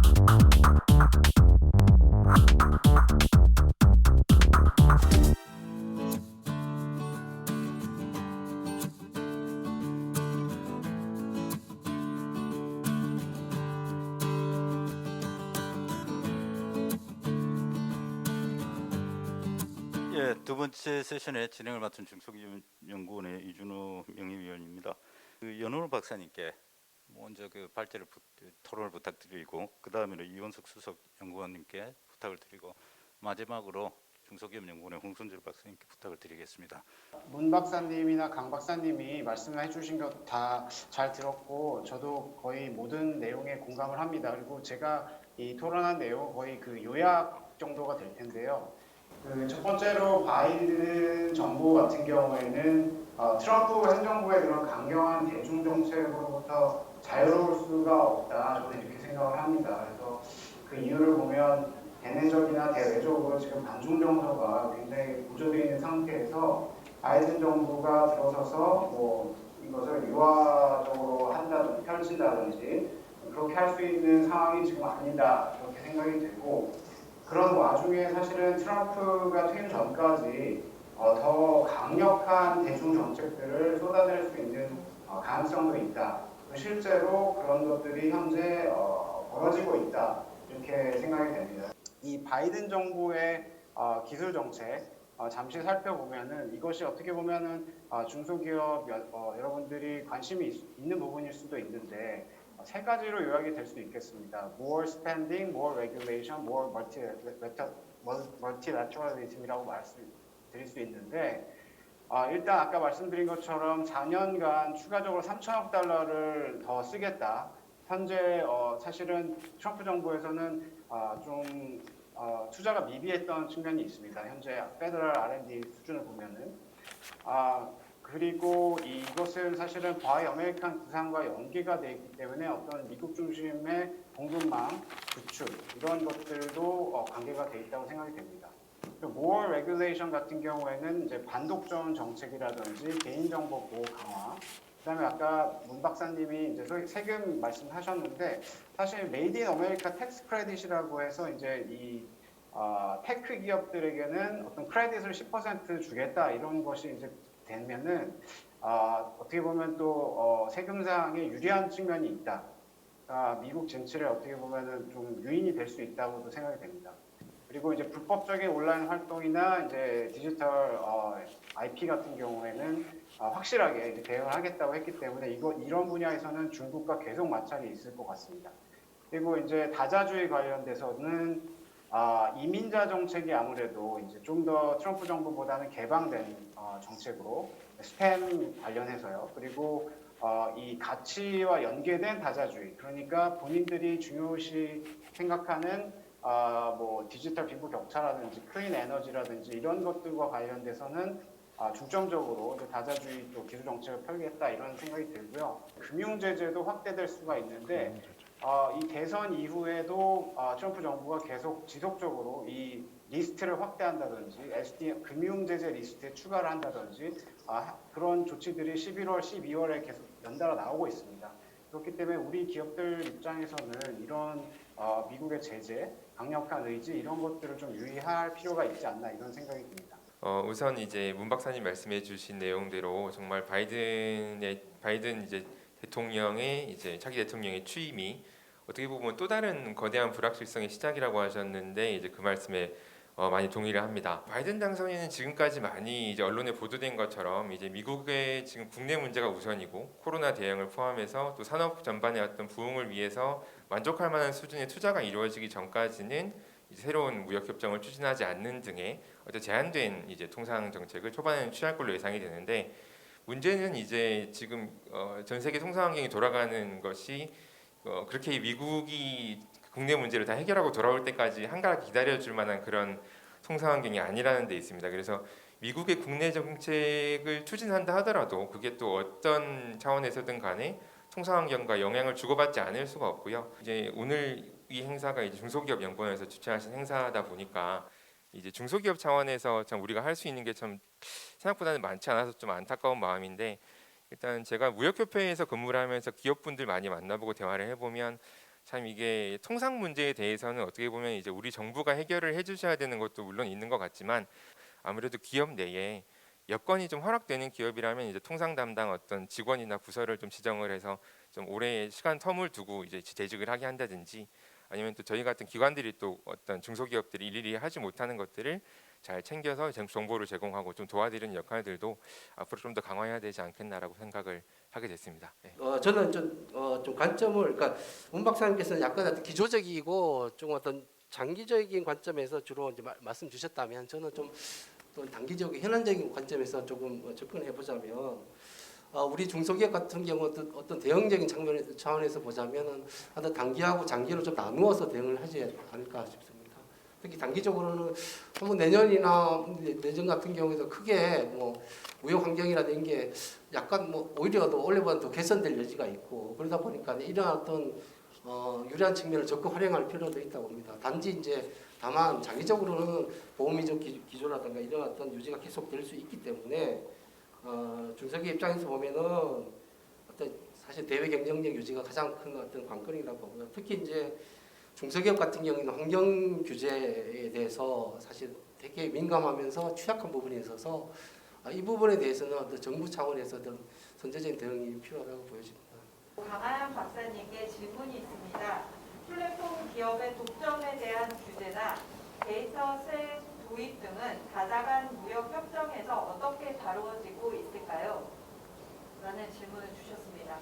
예, 두 번째 세션의 진행을 맡은 중소기업연구원의 이준호 명예위원입니다. 연호 박사님께 먼저 토론을 부탁드리고, 그 다음에 이원석 수석 연구원님께 부탁을 드리고, 마지막으로 중소기업연구원의 홍순철 박사님께 부탁을 드리겠습니다. 문 박사님이나 강 박사님이 말씀해 주신 것 다 잘 들었고, 저도 거의 모든 내용에 공감을 합니다. 그리고 제가 이 토론한 내용 거의 그 요약 정도가 될 텐데요. 첫 번째로 바이든 정부 같은 경우에는 트럼프 행정부의 그런 강경한 대중 정책으로부터 자유로울 수가 없다, 저는 이렇게 생각을 합니다. 그래서 그 이유를 보면 대내적이나 대외적으로 지금 반중 정서가 굉장히 고조되어 있는 상태에서 바이든 정부가 들어서서 뭐 이것을 유화적으로 펼친다든지 그렇게 할 수 있는 상황이 지금 아니다, 그렇게 생각이 들고, 그런 와중에 사실은 트럼프가 퇴임 전까지 더 강력한 대중 정책들을 쏟아낼 수 있는 가능성도 있다. 실제로 그런 것들이 현재 벌어지고 있다, 이렇게 생각이 됩니다. 이 바이든 정부의 기술 정책 잠시 살펴보면은 이것이 어떻게 보면은 중소기업 여러분들이 관심이 있는 부분일 수도 있는데 세 가지로 요약이 될 수 있겠습니다. More spending, more regulation, more multilateralism이라고 말씀드릴 수 있는데, 일단 아까 말씀드린 것처럼 4년간 추가적으로 3천억 달러를 더 쓰겠다. 현재 사실은 트럼프 정부에서는 좀 투자가 미비했던 측면이 있습니다. 현재 페더럴 R&D 수준을 보면은. 그리고 이것은 사실은 바이 아메리칸 구상과 연계가 되어 있기 때문에 어떤 미국 중심의 공급망 구축, 이런 것들도 관계가 되어 있다고 생각이 됩니다. more regulation 같은 경우에는 이제 반독점 정책이라든지 개인정보 보호 강화, 그다음에 아까 문 박사님이 이제 세금 말씀하셨는데, 사실 메이드 인 아메리카 텍스 크레딧이라고 해서 이제 이 테크 기업들에게는 어떤 크레딧을 10% 주겠다, 이런 것이 이제 되면은 어떻게 보면 또 세금상에 유리한 측면이 있다. 미국 진출에 어떻게 보면은 좀 유인이 될 수 있다고도 생각이 됩니다. 그리고 이제 불법적인 온라인 활동이나 이제 디지털 IP 같은 경우에는 확실하게 이제 대응을 하겠다고 했기 때문에 이런 분야에서는 중국과 계속 마찰이 있을 것 같습니다. 그리고 이제 다자주의 관련돼서는 이민자 정책이 아무래도 이제 좀 더 트럼프 정부보다는 개방된 정책으로 스팸 관련해서요. 그리고 이 가치와 연계된 다자주의, 그러니까 본인들이 중요시 생각하는 뭐 디지털 빈부 격차라든지 클린 에너지라든지 이런 것들과 관련돼서는 중점적으로 다자주의 또 기술 정책을 펼겠다, 이런 생각이 들고요. 금융 제재도 확대될 수가 있는데 이 대선 이후에도 트럼프 정부가 계속 지속적으로 이 리스트를 확대한다든지 SDN 금융 제재 리스트에 추가를 한다든지 그런 조치들이 11월, 12월에 계속 연달아 나오고 있습니다. 그렇기 때문에 우리 기업들 입장에서는 이런 미국의 제재, 강력한 의지, 이런 것들을 좀 유의할 필요가 있지 않나, 이런 생각이 듭니다. 우선 이제 문 박사님 말씀해주신 내용대로 정말 바이든 이제 대통령의 이제 차기 대통령의 취임이 어떻게 보면 또 다른 거대한 불확실성의 시작이라고 하셨는데, 이제 그 말씀에 많이 동의를 합니다. 바이든 당선인은 지금까지 많이 이제 언론에 보도된 것처럼 이제 미국의 지금 국내 문제가 우선이고, 코로나 대응을 포함해서 또 산업 전반의 어떤 부흥을 위해서 만족할 만한 수준의 투자가 이루어지기 전까지는 이제 새로운 무역 협정을 추진하지 않는 등의 어떤 제한된 이제 통상 정책을 초반에는 취할 걸로 예상이 되는데, 문제는 이제 지금 전 세계 통상 환경이 돌아가는 것이 그렇게 미국이 국내 문제를 다 해결하고 돌아올 때까지 한가하게 기다려줄 만한 그런 통상 환경이 아니라는 데 있습니다. 그래서 미국의 국내 정책을 추진한다 하더라도 그게 또 어떤 차원에서든 간에 통상 환경과 영향을 주고받지 않을 수가 없고요. 이제 오늘 이 행사가 이제 중소기업 연구원에서 주최하신 행사다 보니까 이제 중소기업 차원에서 참 우리가 할 수 있는 게 참 생각보다는 많지 않아서 좀 안타까운 마음인데, 일단 제가 무역협회에서 근무를 하면서 기업분들 많이 만나보고 대화를 해보면 참 이게 통상 문제에 대해서는 어떻게 보면 이제 우리 정부가 해결을 해주셔야 되는 것도 물론 있는 것 같지만 아무래도 기업 내에 여건이 좀 허락되는 기업이라면 이제 통상 담당 어떤 직원이나 부서를 좀 지정을 해서 좀 오래 시간 텀을 두고 이제 재직을 하게 한다든지 아니면 또 저희 같은 기관들이 또 어떤 중소기업들이 일일이 하지 못하는 것들을 잘 챙겨서 정보를 제공하고 좀 도와드리는 역할들도 앞으로 좀 더 강화해야 되지 않겠나라고 생각을 하게 됐습니다. 네. 저는 좀 관점을 그러니까 문 박사님께서는 약간 어떤 기조적이고 좀 어떤 장기적인 관점에서 주로 이제 말씀 주셨다면 저는 좀 또 단기적인 현안적인 관점에서 조금 접근해 보자면 우리 중소기업 같은 경우 어떤 대응적인 차원에서 보자면은 어떤 단기하고 장기로 좀 나누어서 대응을 하지 않을까 싶습니다. 특히 단기적으로는 한번 내년이나 내년 같은 경우에도 크게 뭐 무역 환경이라는 게 약간 뭐 오히려 더 원래보다 더 개선될 여지가 있고 그러다 보니까 이런 어떤 유리한 측면을 적극 활용할 필요도 있다고 봅니다. 단지 이제 다만 장기적으로는 보험이적 기조라든가 이런 어떤 유지가 계속될 수 있기 때문에 중소기업 입장에서 보면은 어떤 사실 대외 경쟁력 유지가 가장 큰 어떤 관건이라고 보고요. 특히 이제 중소기업 같은 경우에는 환경 규제에 대해서 사실 되게 민감하면서 취약한 부분이 있어서 이 부분에 대해서는 어떤 정부 차원에서 어떤 선제적인 대응이 필요하다고 보여집니다. 강하연 박사님께 질문이 있습니다. 플랫폼 기업의 독점에 대한 규제나 데이터셋 도입 등은 다자간 무역 협정에서 어떻게 다루어지고 있을까요? 라는 질문을 주셨습니다.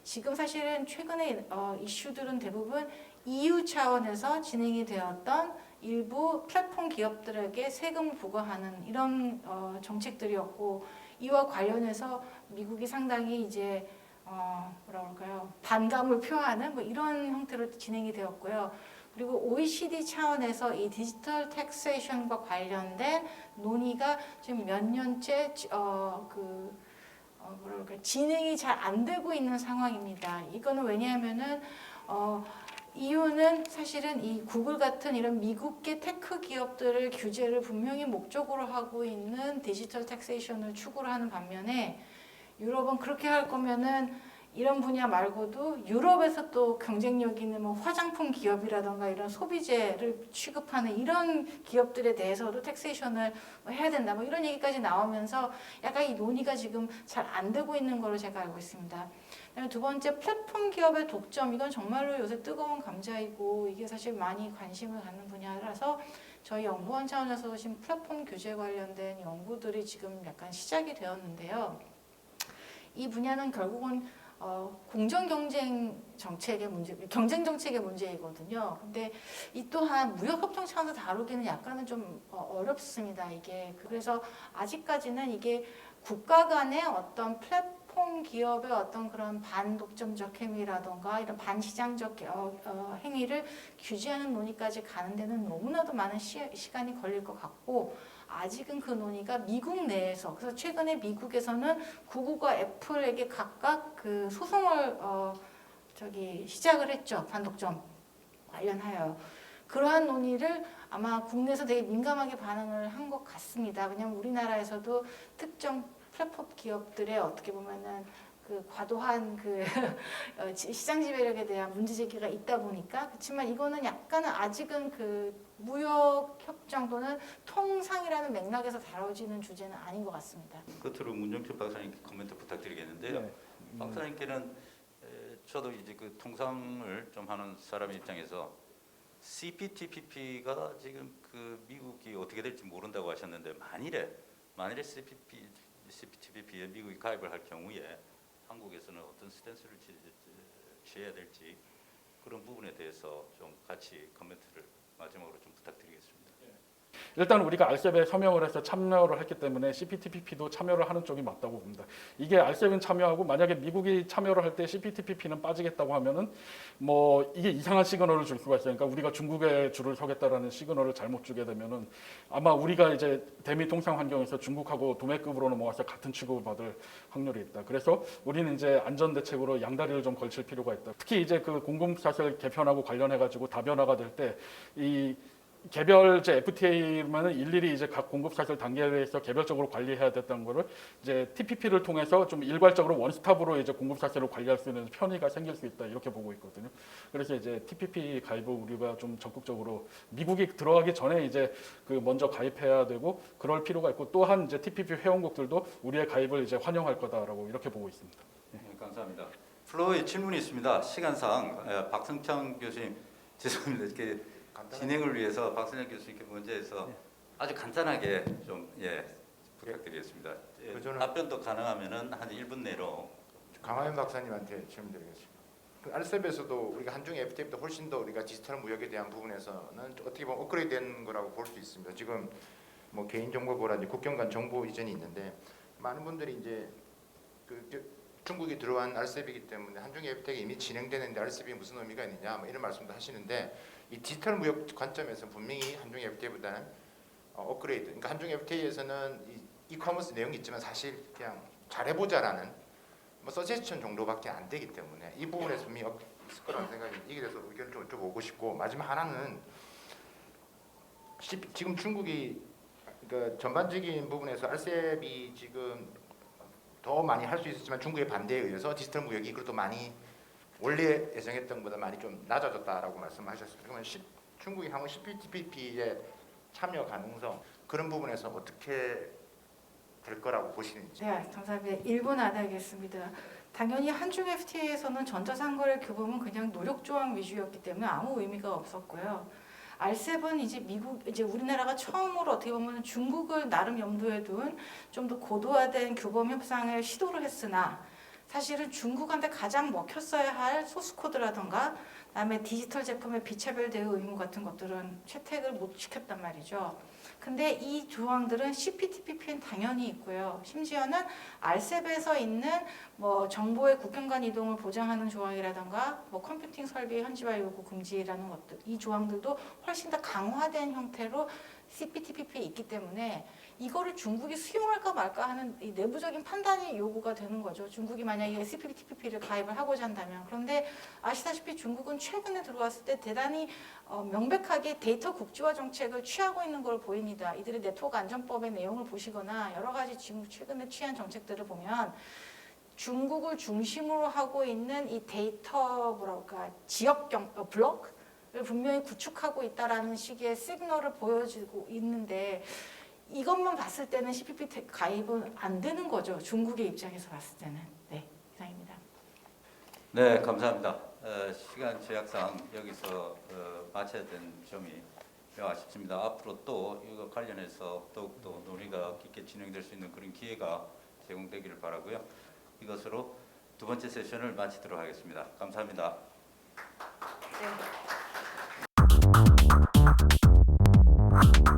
지금 사실은 최근에 이슈들은 대부분 EU 차원에서 진행이 되었던 일부 플랫폼 기업들에게 세금을 부과하는 이런 정책들이었고 이와 관련해서 미국이 상당히 이제 뭐라 그럴까요? 반감을 표하는 뭐 이런 형태로 진행이 되었고요. 그리고 OECD 차원에서 이 디지털 텍세이션과 관련된 논의가 지금 몇 년째 진행이 잘 안 되고 있는 상황입니다. 이거는 왜냐하면은 이유는 사실은 이 구글 같은 이런 미국계 테크 기업들을 규제를 분명히 목적으로 하고 있는 디지털 텍세이션을 추구를 하는 반면에 유럽은 그렇게 할 거면은 이런 분야 말고도 유럽에서 또 경쟁력 있는 뭐 화장품 기업이라던가 이런 소비재를 취급하는 이런 기업들에 대해서도 텍세이션을 해야 된다. 뭐 이런 얘기까지 나오면서 약간 이 논의가 지금 잘 안 되고 있는 걸로 제가 알고 있습니다. 그다음에 두 번째 플랫폼 기업의 독점 이건 정말로 요새 뜨거운 감자이고 이게 사실 많이 관심을 갖는 분야라서 저희 연구원 차원에서 지금 플랫폼 규제 관련된 연구들이 지금 약간 시작이 되었는데요. 이 분야는 결국은 공정 경쟁 정책의 문제, 경쟁 정책의 문제이거든요. 근데 이 또한 무역협정 차원에서 다루기는 약간은 좀 어렵습니다. 이게 그래서 아직까지는 이게 국가 간의 어떤 플랫폼 기업의 어떤 그런 반독점적 행위라던가 이런 반시장적 행위를 규제하는 논의까지 가는 데는 너무나도 많은 시간이 걸릴 것 같고 아직은 그 논의가 미국 내에서 그래서 최근에 미국에서는 구글과 애플에게 각각 그 소송을 시작을 했죠. 반독점 관련하여 그러한 논의를 아마 국내에서 되게 민감하게 반응을 한 것 같습니다. 왜냐하면 우리나라에서도 특정 플랫폼 기업들의 어떻게 보면은 그 과도한 그 시장 지배력에 대한 문제 제기가 있다 보니까 그렇지만 이거는 약간은 아직은 그 무역 협정 또는 통상이라는 맥락에서 다뤄지는 주제는 아닌 것 같습니다. 끝으로 문정철 박사님께 코멘트 부탁드리겠는데요. 네. 박사님께는 저도 이제 그 통상을 좀 하는 사람의 입장에서 CPTPP가 지금 그 미국이 어떻게 될지 모른다고 하셨는데 만일에 CPTPP에 미국이 가입을 할 경우에 한국에서는 어떤 스탠스를 취해야 될지 그런 부분에 대해서 좀 같이 코멘트를 마지막으로 좀 부탁드리겠습니다. 일단 우리가 알셉에 서명을 해서 참여를 했기 때문에 CPTPP도 참여를 하는 쪽이 맞다고 봅니다. 이게 알셉은 참여하고 만약에 미국이 참여를 할 때 CPTPP는 빠지겠다고 하면은 뭐 이게 이상한 시그널을 줄 수가 있어요. 그러니까 우리가 중국에 줄을 서겠다라는 시그널을 잘못 주게 되면은 아마 우리가 이제 대미 통상 환경에서 중국하고 도매급으로 넘어가서 같은 취급을 받을 확률이 있다. 그래서 우리는 이제 안전 대책으로 양다리를 좀 걸칠 필요가 있다. 특히 이제 그 공공사설 개편하고 관련해 가지고 다변화가 될 때 이 개별 이제 FTA면은 일일이 이제 각 공급 사슬 단계에서 개별적으로 관리해야 됐던 거를 이제 TPP를 통해서 좀 일괄적으로 원스톱으로 이제 공급 사슬을 관리할 수 있는 편의가 생길 수 있다 이렇게 보고 있거든요. 그래서 이제 TPP 가입을 우리가 좀 적극적으로 미국이 들어가기 전에 이제 그 먼저 가입해야 되고 그럴 필요가 있고 또한 이제 TPP 회원국들도 우리의 가입을 이제 환영할 거다라고 이렇게 보고 있습니다. 네, 감사합니다. 플로어에 질문이 있습니다. 시간상 박성창 교수님 죄송합니다. 이렇게 진행을 위해서 박성창 교수님께 먼저 해서 아주 간단하게 좀 부탁드리겠습니다. 답변도 가능하면은 한 1분 내로. 강하연 박사님한테 질문드리겠습니다. 그 알셉에서도 우리가 한중 FTA보다 훨씬 더 우리가 디지털 무역에 대한 부분에서는 어떻게 보면 업그레이드된 거라고 볼 수 있습니다. 지금 뭐 개인정보보라든지 국경 간 정보 이전이 있는데 많은 분들이 이제 중국이 들어간 알셉이기 때문에 한중 FTA가 이미 진행되는데 알셉이 무슨 의미가 있느냐 뭐 이런 말씀도 하시는데 이 디지털 무역 관점에서 분명히 한중 FTA보다는 업그레이드. 그러니까 한중 FTA에서는 이커머스 내용이 있지만 사실 그냥 잘해보자라는 뭐 서제스천 정도밖에 안 되기 때문에 이 부분에서 분명히 있을 거라는 생각이 이게 대해서 의견을 좀 여쭤보고 싶고 마지막 하나는 지금 중국이 그러니까 전반적인 부분에서 알셉이 지금 더 많이 할 수 있었지만 중국의 반대에 의해서 디지털 무역이 그래도 많이 원래 예상했던 것보다 많이 좀 낮아졌다라고 말씀하셨습니다. 그러면 중국이 향후 CPTPP에 참여 가능성 그런 부분에서 어떻게 될 거라고 보시는지. 네, 감사합니다. 1분 안에 하겠습니다. 당연히 한중 FTA에서는 전자상거래 규범은 그냥 노력 조항 위주였기 때문에 아무 의미가 없었고요. 알셉은 이제 우리나라가 처음으로 어떻게 보면 중국을 나름 염두에 둔 좀 더 고도화된 규범 협상을 시도를 했으나 사실은 중국한테 가장 먹혔어야 할 소스 코드라던가 그다음에 디지털 제품의 비차별 대우 의무 같은 것들은 채택을 못 시켰단 말이죠. 근데 이 조항들은 CPTPP는 당연히 있고요. 심지어는 알셉에서 있는 뭐 정보의 국경 간 이동을 보장하는 조항이라던가 뭐 컴퓨팅 설비 현지화 요구 금지라는 것들 이 조항들도 훨씬 더 강화된 형태로 CPTPP에 있기 때문에 이거를 중국이 수용할까 말까 하는 이 내부적인 판단이 요구가 되는 거죠. 중국이 만약에 CPTPP를 가입을 하고자 한다면. 그런데 아시다시피 중국은 최근에 들어왔을 때 대단히 명백하게 데이터 국지화 정책을 취하고 있는 걸 보입니다. 이들의 네트워크 안전법의 내용을 보시거나 여러 가지 지금 최근에 취한 정책들을 보면 중국을 중심으로 하고 있는 이 데이터 지역경 블록을 분명히 구축하고 있다라는 식의 시그널을 보여주고 있는데 이것만 봤을 때는 CPP 가입은 안 되는 거죠. 중국의 입장에서 봤을 때는. 네, 이상입니다. 네, 감사합니다. 시간 제약상 여기서 마쳐야 되는 점이 매우 아쉽습니다. 앞으로 또 이거 관련해서 더욱더 논의가 깊게 진행될 수 있는 그런 기회가 제공되기를 바라고요. 이것으로 두 번째 세션을 마치도록 하겠습니다. 감사합니다. 네.